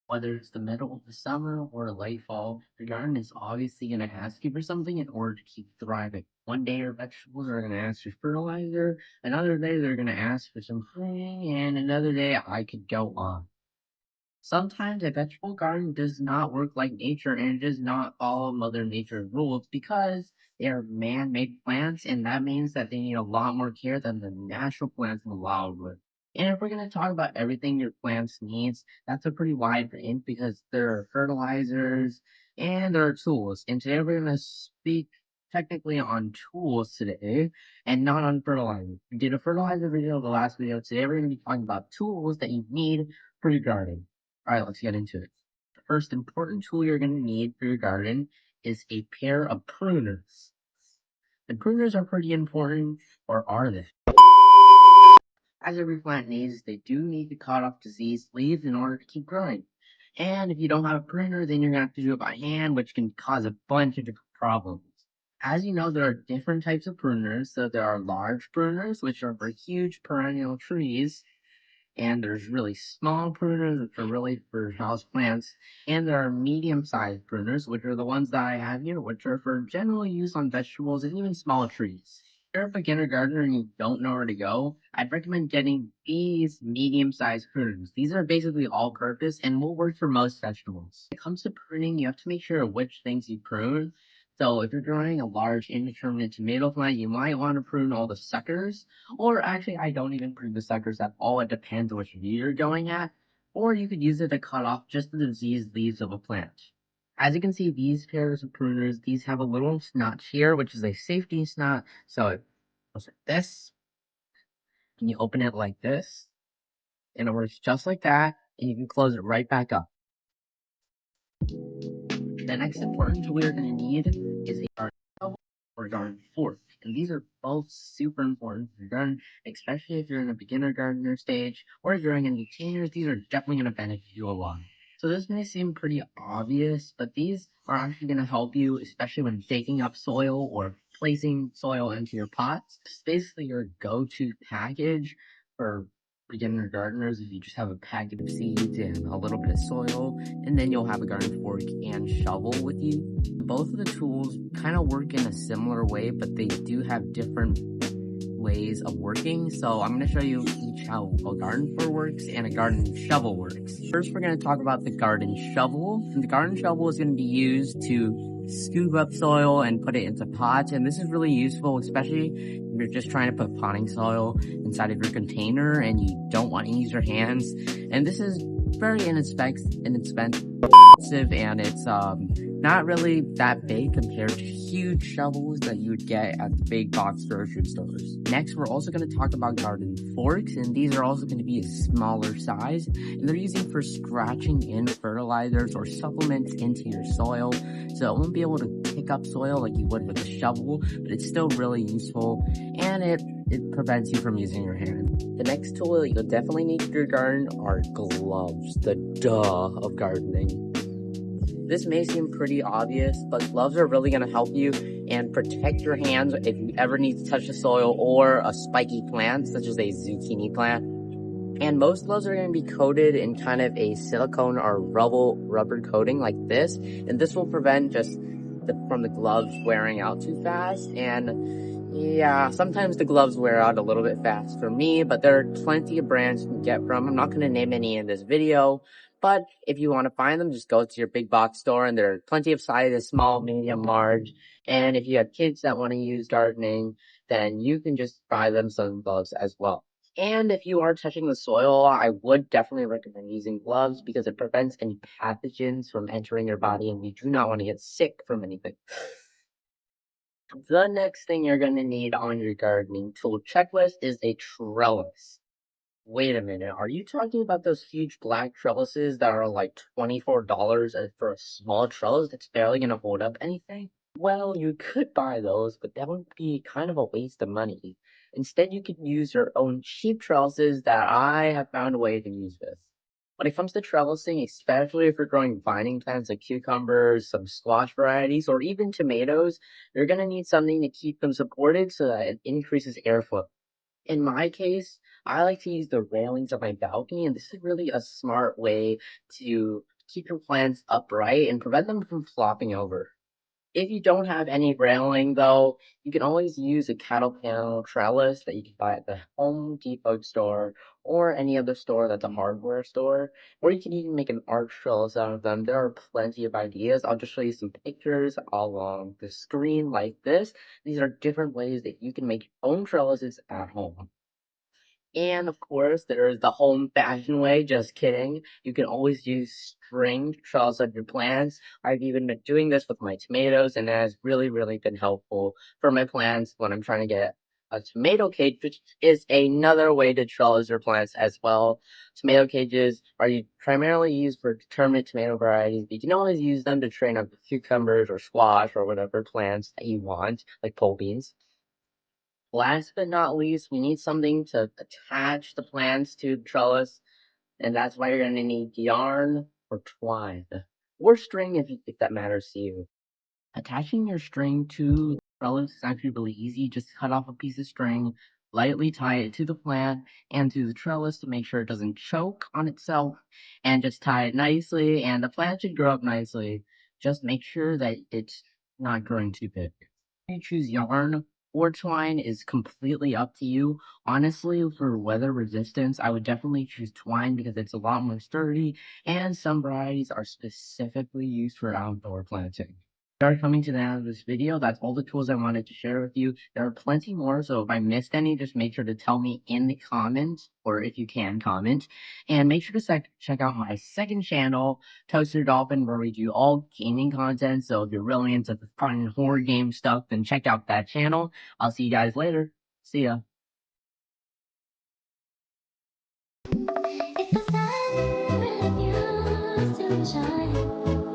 Whether it's the middle of the summer or late fall, your garden is obviously going to ask you for something in order to keep thriving. One day your vegetables are going to ask for fertilizer, another day they're going to ask for some hay, and another day I could go on. Sometimes a vegetable garden does not work like nature and it does not follow Mother Nature's rules because they are man-made plants, and that means that they need a lot more care than the natural plants in the wild would. And if we're going to talk about everything your plants needs, that's a pretty wide range because there are fertilizers and there are tools. And today we're going to speak technically on tools today and not on fertilizer. We did a fertilizer video the last video. Today we're going to be talking about tools that you need for your garden. All right, let's get into it. The first important tool you're going to need for your garden is a pair of pruners. And pruners are pretty important, or are they? As every plant needs, they do need to cut off diseased leaves in order to keep growing. And if you don't have a pruner, then you're going to have to do it by hand, which can cause a bunch of different problems. As you know, there are different types of pruners. So there are large pruners, which are for huge perennial trees, and there's really small pruners, which are really for house plants, and there are medium-sized pruners, which are the ones that I have here, which are for general use on vegetables and even small trees. If you're a beginner gardener and you don't know where to go, I'd recommend getting these medium-sized pruners. These are basically all-purpose and will work for most vegetables. When it comes to pruning, you have to make sure which things you prune. So if you're growing a large indeterminate tomato plant, you might want to prune all the suckers, or actually, I don't even prune the suckers at all. It depends which view you're going at. Or you could use it to cut off just the diseased leaves of a plant. As you can see, these pairs of pruners, these have a little notch here, which is a safety snot. So it goes like this, and you open it like this, and it works just like that, and you can close it right back up. The next important tool you're going to need is a garden shovel or a garden fork. And these are both super important for your garden, especially if you're in a beginner gardener stage or if you're growing in containers. These are definitely going to benefit you a lot. So this may seem pretty obvious, but these are actually going to help you, especially when digging up soil or placing soil into your pots. It's basically your go-to package for beginner gardeners if you just have a packet of seeds and a little bit of soil, and then you'll have a garden fork and shovel with you. Both of the tools kind of work in a similar way, but they do have different ways of working. So I'm going to show you each how a garden fork works and a garden shovel works. First, we're going to talk about the garden shovel. And the garden shovel is going to be used to scoop up soil and put it into pots. And this is really useful, especially if you're just trying to put potting soil inside of your container and you don't want to use your hands. And this is very inexpensive, and it's not really that big compared to huge shovels that you would get at the big box grocery stores. Next, we're also going to talk about garden forks, and these are also going to be a smaller size, and they're used for scratching in fertilizers or supplements into your soil, so it won't be able to pick up soil like you would with a shovel, but it's still really useful, and it prevents you from using your hand. The next tool that you'll definitely need for your garden are gloves, the duh of gardening. This may seem pretty obvious, but gloves are really going to help you and protect your hands if you ever need to touch the soil or a spiky plant, such as a zucchini plant. And most gloves are going to be coated in kind of a silicone or rubber coating like this, and this will prevent from the gloves wearing out too fast. And yeah, sometimes the gloves wear out a little bit fast for me, but there are plenty of brands you can get from. I'm not going to name any in this video, but if you want to find them, just go to your big box store, and there are plenty of sizes, small, medium, large. And if you have kids that want to use gardening, then you can just buy them some gloves as well. And if you are touching the soil, I would definitely recommend using gloves because it prevents any pathogens from entering your body, and you do not want to get sick from anything. The next thing you're going to need on your gardening tool checklist is a trellis. Wait a minute, are you talking about those huge black trellises that are like $24 for a small trellis that's barely going to hold up anything? Well, you could buy those, but that would be kind of a waste of money. Instead, you could use your own cheap trellises that I have found a way to use with. When it comes to trellising, especially if you're growing vining plants like cucumbers, some squash varieties, or even tomatoes, you're going to need something to keep them supported so that it increases airflow. In my case, I like to use the railings of my balcony, and this is really a smart way to keep your plants upright and prevent them from flopping over. If you don't have any railing, though, you can always use a cattle panel trellis that you can buy at the Home Depot store or any other store that's a hardware store, or you can even make an arch trellis out of them. There are plenty of ideas. I'll just show you some pictures along the screen like this. These are different ways that you can make your own trellises at home. And of course, there is the home fashion way. Just kidding. You can always use string to trellis up your plants. I've even been doing this with my tomatoes, and it has really, really been helpful for my plants when I'm trying to get a tomato cage, which is another way to trellis your plants as well. Tomato cages are primarily used for determinate tomato varieties, but you can always use them to train up cucumbers or squash or whatever plants that you want, like pole beans. Last but not least, we need something to attach the plants to the trellis, and that's why you're gonna need yarn or twine, or string if that matters to you. Attaching your string to the trellis is actually really easy. Just cut off a piece of string, lightly tie it to the plant and to the trellis to make sure it doesn't choke on itself, and just tie it nicely, and the plant should grow up nicely. Just make sure that it's not growing too big. You choose yarn or twine is completely up to you. Honestly, for weather resistance, I would definitely choose twine because it's a lot more sturdy, and some varieties are specifically used for outdoor planting. We are coming to the end of this video. That's all the tools I wanted to share with you. There are plenty more, so if I missed any, just make sure to tell me in the comments, or if you can comment. And make sure to check out my second channel, Toaster Dolphin, where we do all gaming content. So if you're really into the fun horror game stuff, then check out that channel. I'll see you guys later. See ya. If the sun refused to shine.